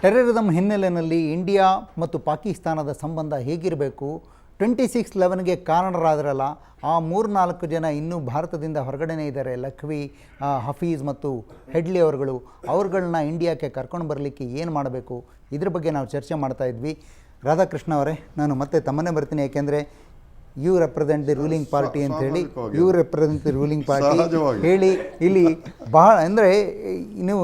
Terrorism ಹಿನ್ನೆಲೆಯಲ್ಲಿ India ಮತ್ತು ಪಾಕಿಸ್ತಾನದ ಸಂಬಂಧ ಹೇಗಿರಬೇಕು, 26/11ಗೆ ಕಾರಣರಾದರಲ್ಲ ಆ 3-4 ಜನ ಇನ್ನೂ ಭಾರತದಿಂದ ಹೊರಗಡೆನೇ ಇದ್ದಾರೆ, ಲಖ್ವಿ, ಹಫೀಜ್ ಮತ್ತು ಹೆಡ್ಲಿ ಅವ್ರುಗಳನ್ನ ಇಂಡಿಯಾಕ್ಕೆ ಕರ್ಕೊಂಡು ಬರಲಿಕ್ಕೆ ಏನು ಮಾಡಬೇಕು, ಇದ್ರ ಬಗ್ಗೆ ನಾವು ಚರ್ಚೆ ಮಾಡ್ತಾ ಇದ್ವಿ. ರಾಧಾಕೃಷ್ಣ ಅವರೇ, ನಾನು ಮತ್ತೆ ತಮ್ಮನ್ನೇ ಬರ್ತೀನಿ, ಯಾಕೆಂದರೆ you represent the ruling party ಅಂತ ಹೇಳಿ, you represent the ruling party ಹೇಳಿ ಇಲ್ಲಿ ಬಹಳ ಅಂದರೆ ನೀವು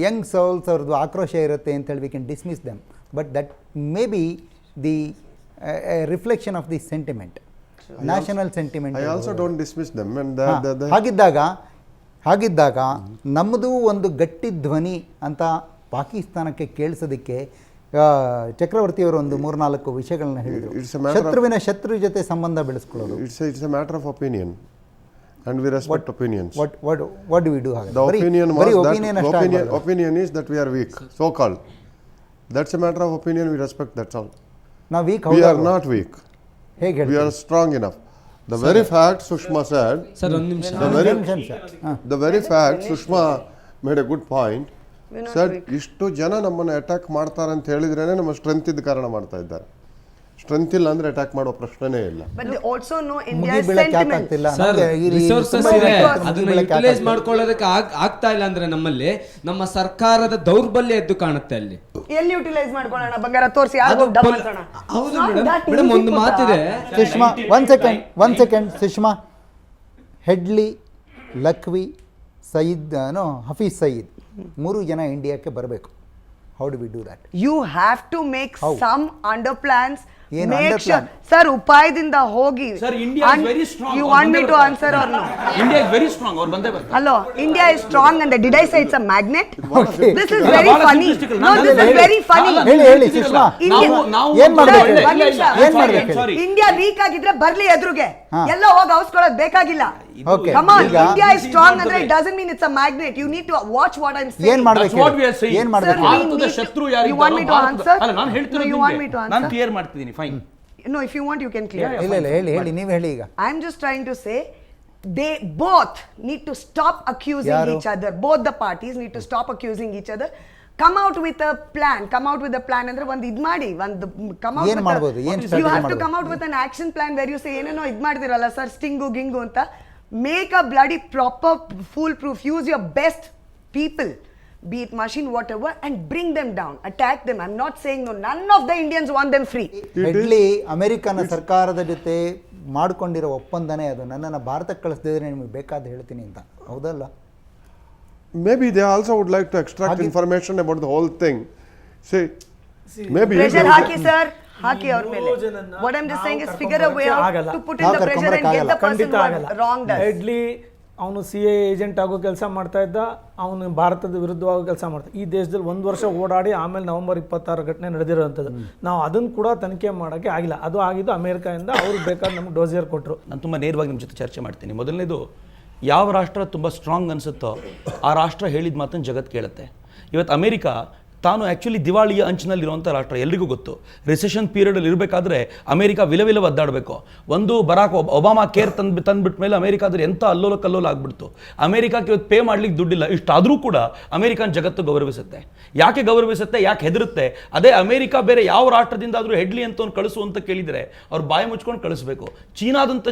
ಯಂಗ್ ಸೋಲ್ಸ್ ಅವ್ರದ್ದು ಆಕ್ರೋಶ ಇರುತ್ತೆ ಅಂತ ಹೇಳಿ we can dismiss them, but that may be the reflection of the sentiment, national sentiment. I also don't dismiss them. And ಹಾಗಿದ್ದಾಗ ನಮ್ಮದು ಒಂದು ಗಟ್ಟಿ ಧ್ವನಿ ಅಂತ ಪಾಕಿಸ್ತಾನಕ್ಕೆ ಕೇಳಿಸೋದಕ್ಕೆ ಚಕ್ರವರ್ತಿಯವರು ಒಂದು 3-4 ವಿಷಯಗಳನ್ನ ಹೇಳಿದರು. ಶತ್ರುವಿನ ಶತ್ರು ಜೊತೆ ಸಂಬಂಧ ಬೆಳೆಸ್ಕೊಳ್ಳೋದು. It's a matter of opinion, and we respect opinions. What do we do? The opinion is that we are weak, so called. That's a matter of opinion. We respect. That's all. Now we are not weak. We are strong enough. The very fact Sushma said. The very fact Sushma made a good point. Sir, ಇಷ್ಟು ಜನ ನಮ್ಮನ್ನು attack ಮಾಡ್ತಾರೆ ಅಂತ ಹೇಳಿದ್ರೇನೆ ನಮ್ಮ strength ಇದ್ದ ಕಾರಣ ಮಾಡ್ತಾ ಇದ್ದಾರೆ. ಸ್ಟ್ರೆಂತ್ ಇಲ್ಲ ಅಂದ್ರೆ ಅಟ್ಯಾಕ್ ಮಾಡೋ ಪ್ರಶ್ನೆನೇ ಇಲ್ಲ. But they also know India's sentiment. Resources ಇದೆ, ಅದನ್ನ ಯುಟಿಲೈಸ್ ಮಾಡ್ಕೊಳ್ಳೋದಕ್ಕೆ ಆಗ್ತಾ ಇಲ್ಲ ಅಂದ್ರೆ ನಮ್ಮಲ್ಲಿ ನಮ್ಮ ಸರ್ಕಾರದ ದೌರ್ಬಲ್ಯ ಎದ್ದು ಕಾಣುತ್ತೆ. ಅಲ್ಲಿ ಎಲ್ಲಿ ಯುಟಿಲೈಸ್ ಮಾಡ್ಕೊಳ್ಳೋಣ? ಬಂಗಾರ ತೋರಿಸಿ, ಯಾರು ಡಬ್ ಮಾಡ್ತಾನ? ಹೌದು ಮೇಡಮ್, ಒಂದು ಮಾತಿದೆ. Sushma, one second Sushma, Headley, Lakhvi, Hafeez Saeed 3 ಜನ ಇಂಡಿಯಾಕ್ಕೆ ಬರಬೇಕು. How do we do that? You have to make some under plans. Make sure sir, ಉಪಾಯದಿಂದ ಹೋಗಿ. Sir, India is very strong. You want me to answer or no? India is very strong. ಅವರು ಬಂದೇ ಬರ್ತಾರೆ. Hello, India is strong and did I say it's a magnet? This is very funny. No, this is very funny. ಹೇಳಿ ಸುಷ್ಮಾ, ಏನ್ ಮಾಡಬೇಕು? India weak ಆಗಿದ್ರೆ ಬರ್ಲಿ ಎದುರುಗೆ, ಎಲ್ಲ ಹೋಗಿ ಔಸ್ಕೊಳ್ಳೋದು ಬೇಕಾಗಿಲ್ಲ. Okay. Come on, India is strong ಅಂದ್ರೆ it doesn't mean it's a magnet. You need to watch what I'm saying. ಏನ್ ಮಾಡಬೇಕು? ಏನ್ ಮಾಡಬೇಕು? ಭಾರತದ ಶತ್ರು ಯಾರಿದ್ದಾರೆ? You want me to answer? ಅಲ್ಲ, ನಾನು ಹೇಳ್ತಿರೋದು you want me to answer? ನಾನು ಕ್ಲಿಯರ್ ಮಾಡ್ತಿದ್ದೀನಿ. Fine. No, if you want you can clear. ಇಲ್ಲ ಹೇಳಿ, ನೀವು ಹೇಳಿ. ಈಗ I'm just trying to say they both need to stop accusing each other. Both the parties need to stop accusing each other. Come out with a plan. ಅಂದ್ರೆ ಒಂದು ಇದ್ ಮಾಡಿ, ಒಂದು come out with you have to come out with an action plan where you say ಏನೇನೋ ಇದ್ ಮಾಡ್ತಿರಲ್ಲ sir, ಸ್ಟಿಂಗು ಗಿಂಗು ಅಂತ. Make a bloody proper foolproof. Use your best people, be it machine, whatever, and bring them down. Attack them. I'm not saying no. None of the Indians want them free. Headley ಅಮೆರಿಕನ ಸರ್ಕಾರದ ಜೊತೆ ಮಾಡಿಕೊಂಡಿರೋ ಒಪ್ಪಂದನೇ ಅದು. ನನ್ನನ್ನು ಭಾರತಕ್ಕೆ ಕಳಿಸ್ದಿದ್ರೆ ನಿಮಗೆ ಬೇಕಾದ ಹೇಳ್ತೀನಿ ಅಂತ, ಹೌದಲ್ಲ? Maybe they also would like to extract information about the whole thing. See, maybe pressure haki sir, haki aur mele. What I'm just saying is figure a way out to put in the pressure and get the person who wrong does. Headley ಅವನು CA agent ಆಗೋ ಕೆಲಸ ಮಾಡ್ತಾ ಇದ್ದ, ಅವನು ಭಾರತದ ವಿರುದ್ಧವಾಗೋ ಕೆಲಸ ಮಾಡ್ತಾ. ಈ ದೇಶದಲ್ಲಿ 1 ವರ್ಷ ಓಡಾಡಿ ಆಮೇಲೆ ನವೆಂಬರ್ 26 ಘಟನೆ ನಡೆದಿರೋಂಥದ್ದು. ನಾವು ಅದನ್ನು ಕೂಡ ತನಿಖೆ ಮಾಡೋಕ್ಕೆ ಆಗಿಲ್ಲ. ಅದು ಆಗಿದ್ದು ಅಮೆರಿಕಾದಿಂದ. ಅವ್ರಿಗೆ ಬೇಕಾದ್ರೆ ನಮ್ಗೆ ಡೋಸಿಯರ್ ಕೊಟ್ಟರು. ನಾನು ತುಂಬ ನೇರವಾಗಿ ನಿಮ್ಮ ಜೊತೆ ಚರ್ಚೆ ಮಾಡ್ತೀನಿ. ಮೊದಲನೇದು, ಯಾವ ರಾಷ್ಟ್ರ ತುಂಬ ಸ್ಟ್ರಾಂಗ್ ಅನಿಸುತ್ತೋ ಆ ರಾಷ್ಟ್ರ ಹೇಳಿದ ಮಾತನ್ನು ಜಗತ್ತು ಕೇಳುತ್ತೆ. ಇವತ್ತು ಅಮೆರಿಕಾ ತಾನು ಆ್ಯಕ್ಚುಲಿ ದಿವಾಳಿಯ ಅಂಚಿನಲ್ಲಿರುವಂಥ ರಾಷ್ಟ್ರ, ಎಲ್ರಿಗೂ ಗೊತ್ತು. ರಿಸೆಷನ್ ಪೀರಿಯಡಲ್ಲಿ ಇರಬೇಕಾದ್ರೆ ಅಮೆರಿಕಾ ವಿಲವಿಲ ಒದ್ದಾಡಬೇಕು. ಒಂದು ಬರಾಕ್ ಒಬಾಮಾ ಕೇರ್ ತಂದುಬಿಟ್ಟ ಮೇಲೆ ಅಮೆರಿಕಾದ್ರೆ ಎಂಥ ಅಲ್ಲೋಲ ಕಲ್ಲೋಲ ಆಗ್ಬಿಡ್ತು. ಅಮೆರಿಕಾಕ್ಕೆ ಇವತ್ತು ಪೇ ಮಾಡ್ಲಿಕ್ಕೆ ದುಡ್ಡಿಲ್ಲ. ಇಷ್ಟಾದರೂ ಕೂಡ ಅಮೆರಿಕನ್ ಜಗತ್ತು ಗೌರವಿಸುತ್ತೆ. ಯಾಕೆ ಗೌರವಿಸುತ್ತೆ? ಯಾಕೆ ಹೆದರುತ್ತೆ? ಅದೇ ಅಮೆರಿಕಾ ಬೇರೆ ಯಾವ ರಾಷ್ಟ್ರದಿಂದಾದರೂ ಹೆಡ್ಲಿ ಅಂತ ಒಂದು ಕಳಿಸು ಅಂತ ಕೇಳಿದರೆ ಅವ್ರು ಬಾಯಿ ಮುಚ್ಕೊಂಡು ಕಳಿಸ್ಬೇಕು.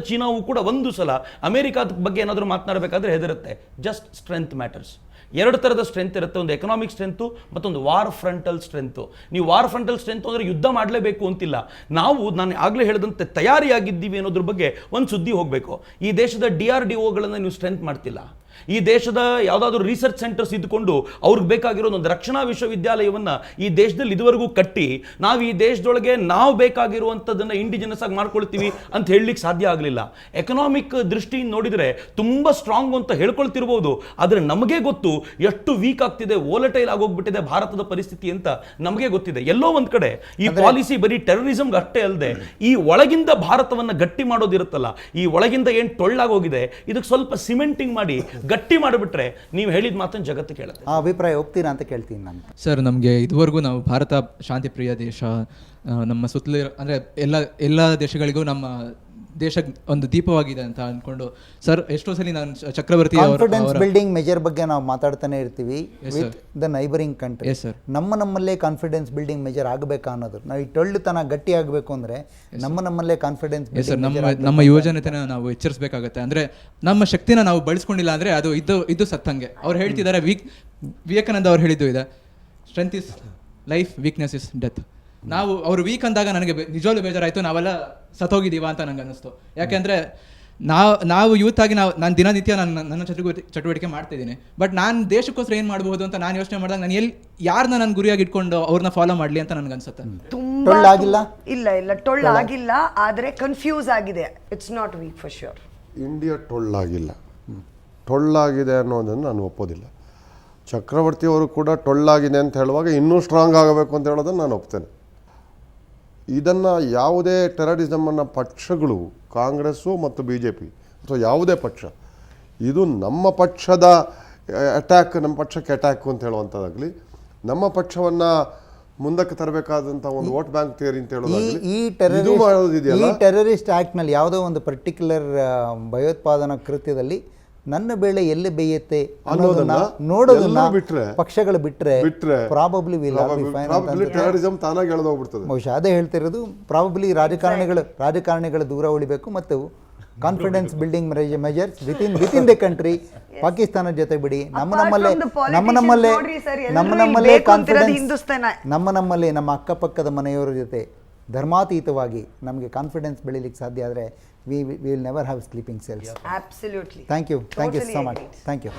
ಚೀನಾವು ಕೂಡ ಒಂದು ಸಲ ಅಮೆರಿಕಾದ ಬಗ್ಗೆ ಏನಾದರೂ ಮಾತನಾಡಬೇಕಾದ್ರೆ ಹೆದರುತ್ತೆ. Just strength matters. 2 ಥರದ ಸ್ಟ್ರೆಂತ್ ಇರುತ್ತೆ. ಒಂದು ಎಕನಾಮಿಕ್ ಸ್ಟ್ರೆಂತು, ಮತ್ತೊಂದು ವಾರ್ ಫ್ರಂಟಲ್ ಸ್ಟ್ರೆಂತು. ನೀವು ವಾರ್ ಫ್ರಂಟಲ್ ಸ್ಟ್ರೆಂತ್ ಅಂದರೆ ಯುದ್ಧ ಮಾಡಲೇಬೇಕು ಅಂತಿಲ್ಲ. ನಾನು ಆಗಲೇ ಹೇಳಿದಂತೆ ತಯಾರಿಯಾಗಿದ್ದೀವಿ ಅನ್ನೋದ್ರ ಬಗ್ಗೆ ಒಂದು ಸುದ್ದಿ ಹೋಗಬೇಕು. ಈ ದೇಶದ DRDOಗಳನ್ನು ನೀವು ಸ್ಟ್ರೆಂತ್ ಮಾಡ್ತಿಲ್ಲ. ಈ ದೇಶದ ಯಾವುದಾದ್ರೂ ರಿಸರ್ಚ್ ಸೆಂಟರ್ಸ್ ಇದ್ದುಕೊಂಡು ಅವ್ರಿಗೆ ಬೇಕಾಗಿರೋ ಒಂದು ರಕ್ಷಣಾ ವಿಶ್ವವಿದ್ಯಾಲಯವನ್ನು ಈ ದೇಶದಲ್ಲಿ ಇದುವರೆಗೂ ಕಟ್ಟಿ ನಾವು ಈ ದೇಶದೊಳಗೆ ನಾವು ಬೇಕಾಗಿರುವಂಥದ್ದನ್ನು ಇಂಡಿಜಿನಸ್ ಆಗಿ ಮಾಡ್ಕೊಳ್ತೀವಿ ಅಂತ ಹೇಳಲಿಕ್ಕೆ ಸಾಧ್ಯ ಆಗಲಿಲ್ಲ. ಎಕನಾಮಿಕ್ ದೃಷ್ಟಿಯಿಂದ ನೋಡಿದರೆ ತುಂಬ ಸ್ಟ್ರಾಂಗ್ ಅಂತ ಹೇಳ್ಕೊಳ್ತಿರ್ಬೋದು, ಆದರೆ ನಮಗೆ ಗೊತ್ತು ಎಷ್ಟು ವೀಕ್ ಆಗ್ತಿದೆ, ವೋಲಟೈಲ್ ಆಗೋಗ್ಬಿಟ್ಟಿದೆ ಭಾರತದ ಪರಿಸ್ಥಿತಿ ಅಂತ ನಮಗೆ ಗೊತ್ತಿದೆ. ಎಲ್ಲೋ ಒಂದು ಕಡೆ ಈ ಪಾಲಿಸಿ ಬರೀ ಟೆರರಿಸಮ್ಗೆ ಅಷ್ಟೇ ಅಲ್ಲದೆ ಈ ಒಳಗಿಂದ ಭಾರತವನ್ನು ಗಟ್ಟಿ ಮಾಡೋದಿರುತ್ತಲ್ಲ, ಈ ಒಳಗಿಂದ ಏನು ಟೊಳ್ಳಾಗೋಗಿದೆ ಇದಕ್ಕೆ ಸ್ವಲ್ಪ ಸಿಮೆಂಟಿಂಗ್ ಮಾಡಿ ಗಟ್ಟಿ ಮಾಡಿಬಿಟ್ರೆ ನೀವು ಹೇಳಿದ ಮಾತನ್ನು ಜಗತ್ತು ಕೇಳುತ್ತೆ. ಆ ಅಭಿಪ್ರಾಯ ಒಪ್ತೀರಾ ಅಂತ ಕೇಳ್ತೀನಿ ನಾನು. ಸರ್, ನಮಗೆ ಇದುವರೆಗೂ ನಾವು ಭಾರತ ಶಾಂತಿಪ್ರಿಯ ದೇಶ, ನಮ್ಮ ಸುತ್ತಲೂ ಅಂದರೆ ಎಲ್ಲ ದೇಶಗಳಿಗೂ ನಮ್ಮ ದೇಶ ಒಂದು ದೀಪವಾಗಿದೆ ಅಂತ ಅಂದ್ಕೊಂಡು ಸರ್ ಎಷ್ಟೋ ಸಲ ನಾನು ಚಕ್ರವರ್ತಿ ಕಾನ್ಫಿಡೆನ್ಸ್ ಬಿಲ್ಡಿಂಗ್ ಮೆಜರ್ ಬಗ್ಗೆ ನಾವು ಮಾತಾಡ್ತಾನೆ ಇರ್ತೀವಿ with the neighbouring country. Yes, sir. ನಮ್ಮಲ್ಲೇ ಕಾನ್ಫಿಡೆನ್ಸ್ ಬಿಲ್ಡಿಂಗ್ ಮೆಜರ್ ಆಗಬೇಕಾ ಅನ್ನೋದು, ನಾವು ಈ ಟೊಳ್ಳುತನ ಗಟ್ಟಿ ಆಗಬೇಕು ಅಂದರೆ ನಮ್ಮಲ್ಲೇ ಕಾನ್ಫಿಡೆನ್ಸ್ ಸರ್ ನಮ್ಮ ಯುವಜನತೆನ ನಾವು ಎಚ್ಚರಿಸಬೇಕಾಗತ್ತೆ. ಅಂದರೆ ನಮ್ಮ ಶಕ್ತಿನ ನಾವು ಬಳಸ್ಕೊಂಡಿಲ್ಲ ಅಂದರೆ ಅದು ಇದು ಸತ್ತಂಗೆ. ಅವ್ರು ಹೇಳ್ತಿದ್ದಾರೆ, ವಿವೇಕಾನಂದ ಅವ್ರು ಹೇಳಿದ್ದು ಇದೆ, strength is life, weakness is death. ನಾವು ಅವರು ವೀಕ್ ಅಂದಾಗ ನನಗೆ ನಿಜವಾಗ್ಲೂ ಬೇಜಾರಾಯಿತು, ನಾವೆಲ್ಲ ಸತ್ತೋಗಿದ್ದೀವ ಅಂತ ನಂಗೆ ಅನ್ನಿಸ್ತು. ಯಾಕೆಂದರೆ ನಾವು ಯೂತ್ ಆಗಿ ನಾನು ದಿನನಿತ್ಯ ನನ್ನ ಚಟುವಟಿಕೆ ಮಾಡ್ತಿದ್ದೀನಿ, ಬಟ್ ನಾನು ದೇಶಕ್ಕೋಸ್ಕರ ಏನು ಮಾಡಬಹುದು ಅಂತ ನಾನು ಯೋಚನೆ ಮಾಡಿದಾಗ ನಾನು ಯಾರನ್ನ ನಾನು ಗುರಿಯಾಗಿ ಇಟ್ಕೊಂಡು ಅವ್ರನ್ನ ಫಾಲೋ ಮಾಡಲಿ ಅಂತ ನನಗೆ ಅನ್ಸುತ್ತೆ. ತುಂಬಾ ಟೊಳ್ಳಾಗಿಲ್ಲ? ಇಲ್ಲ ಟೊಳ್ಳಾಗಿಲ್ಲ, ಆದರೆ ಕನ್ಫ್ಯೂಸ್ ಆಗಿದೆ. It's not weak for sure. India ಟೊಳ್ಳಾಗಿದೆ ಅನ್ನೋದನ್ನು ನಾನು ಒಪ್ಪೋದಿಲ್ಲ. ಚಕ್ರವರ್ತಿಯವರು ಕೂಡ ಟೊಳ್ಳಾಗಿದೆ ಅಂತ ಹೇಳುವಾಗ ಇನ್ನೂ ಸ್ಟ್ರಾಂಗ್ ಆಗಬೇಕು ಅಂತ ಹೇಳೋದನ್ನು ನಾನು ಒಪ್ತೇನೆ. ಇದನ್ನು ಯಾವುದೇ ಟೆರರಿಸಮನ್ನು ಪಕ್ಷಗಳು, ಕಾಂಗ್ರೆಸ್ಸು ಮತ್ತು BJP ಅಥವಾ ಯಾವುದೇ ಪಕ್ಷ, ಇದು ನಮ್ಮ ಪಕ್ಷದ ಅಟ್ಯಾಕ್, ನಮ್ಮ ಪಕ್ಷಕ್ಕೆ ಅಟ್ಯಾಕ್ ಅಂತ ಹೇಳುವಂಥದ್ದಾಗಲಿ, ನಮ್ಮ ಪಕ್ಷವನ್ನು ಮುಂದಕ್ಕೆ ತರಬೇಕಾದಂಥ ಒಂದು ವೋಟ್ ಬ್ಯಾಂಕ್ ಥಿಯರಿ ಅಂತ ಹೇಳೋದಾಗಲಿ, ಈ ಟೆರರಿಸ್ಟ್ ಆ್ಯಕ್ಟ್ನಲ್ಲಿ ಯಾವುದೋ ಒಂದು ಪರ್ಟಿಕ್ಯುಲರ್ ಭಯೋತ್ಪಾದನಾ ಕೃತ್ಯದಲ್ಲಿ ನನ್ನ ಬೇಳೆ ಎಲ್ಲಿ ಬೇಯುತ್ತೆ ಅನ್ನೋದನ್ನ ನೋಡೋದನ್ನ ಪಕ್ಷಗಳು ಬಿಟ್ರೆ ಪ್ರಾಬಬ್ಲಿ ಟೆರರಿಸಂ ತಾನಾಗಿ ಎಳೆದೋಗ್ಬಿಡ್ತದೆ. ಬಹುಶಃ ಅದೇ ಹೇಳ್ತಿರೋದು, ಪ್ರಾಬಬ್ಲಿ ರಾಜಕಾರಣಿಗಳು ದೂರ ಉಳಿಬೇಕು ಮತ್ತು confidence building measures within the country, ಪಾಕಿಸ್ತಾನದ ಜೊತೆ ಬಿಡಿ, ನಮ್ಮಲ್ಲೇ ಕಾನ್ಫಿಡೆನ್ಸ್, ನಮ್ಮಲ್ಲಿ ನಮ್ಮ ಅಕ್ಕಪಕ್ಕದ ಮನೆಯವರ ಜೊತೆ ಧರ್ಮಾತೀತವಾಗಿ ನಮಗೆ ಕಾನ್ಫಿಡೆನ್ಸ್ ಬೆಳಿಲಿಕ್ಕೆ ಸಾಧ್ಯ ಆದರೆ we will never have sleeping cells. Absolutely. Thank you so much. Thank you.